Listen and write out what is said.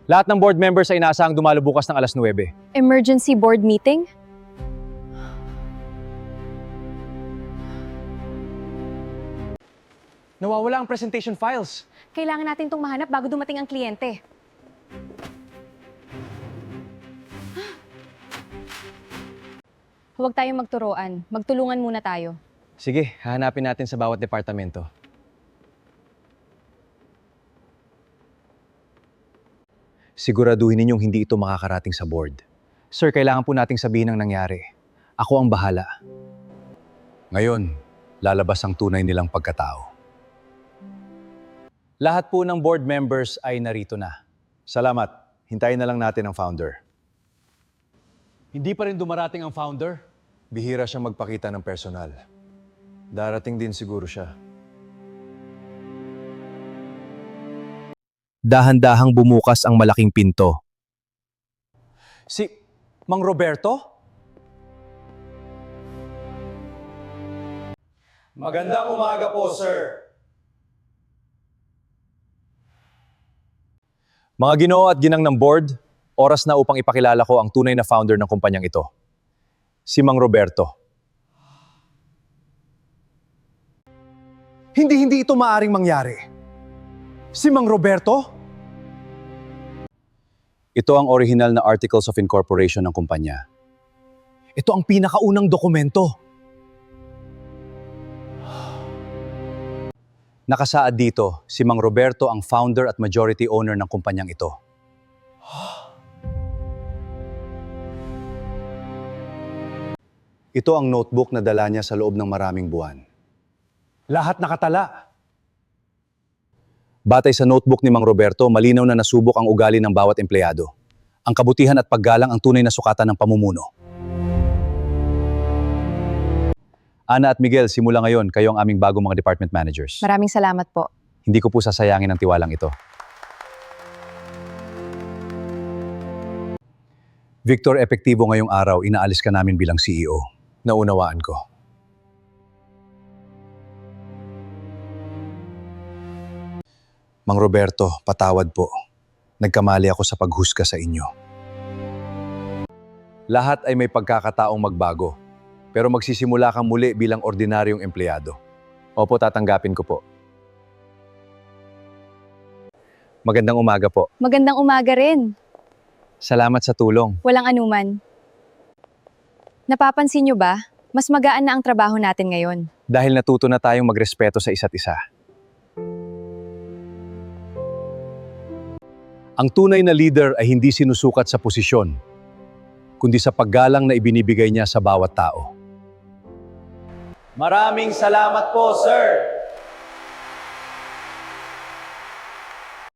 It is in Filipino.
Lahat ng board members ay inaasahang dumalo bukas ng alas 9. Emergency board meeting? Nawawala ang presentation files. Kailangan natin itong mahanap bago dumating ang kliyente. Huwag tayong magturuan. Magtulungan muna tayo. Sige, hahanapin natin sa bawat departamento. Siguraduhin ninyong hindi ito makakarating sa board. Sir, kailangan po nating sabihin ang nangyari. Ako ang bahala. Ngayon, lalabas ang tunay nilang pagkatao. Lahat po ng board members ay narito na. Salamat. Hintayin na lang natin ang founder. Hindi pa rin dumarating ang founder. Bihira siyang magpakita ng personal. Darating din siguro siya. Dahan-dahang bumukas ang malaking pinto. Si Mang Roberto? Magandang umaga po, sir. Mga ginoo at ginang ng board, oras na upang ipakilala ko ang tunay na founder ng kumpanyang ito. Si Mang Roberto. Hindi ito maaring mangyari. Si Mang Roberto? Ito ang original na Articles of Incorporation ng kumpanya. Ito ang pinakaunang dokumento. Nakasaad dito, si Mang Roberto ang founder at majority owner ng kumpanyang ito. Ito ang notebook na dala niya sa loob ng maraming buwan. Lahat nakatala. Batay sa notebook ni Mang Roberto, malinaw na nasubok ang ugali ng bawat empleyado. Ang kabutihan at paggalang ang tunay na sukatan ng pamumuno. Ana at Miguel, simula ngayon, kayo ang aming bagong mga department managers. Maraming salamat po. Hindi ko po sasayangin ang tiwalang ito. Victor, epektibo ngayong araw, inaalis ka namin bilang CEO. Naunawaan ko. Mang Roberto, patawad po. Nagkamali ako sa paghusga sa inyo. Lahat ay may pagkakataong magbago, pero magsisimula kang muli bilang ordinaryong empleyado. Opo, tatanggapin ko po. Magandang umaga po. Magandang umaga rin. Salamat sa tulong. Walang anuman. Napapansin niyo ba? Mas magaan na ang trabaho natin ngayon. Dahil natuto na tayong magrespeto sa isa't isa. Ang tunay na leader ay hindi sinusukat sa posisyon, kundi sa paggalang na ibinibigay niya sa bawat tao. Maraming salamat po, sir!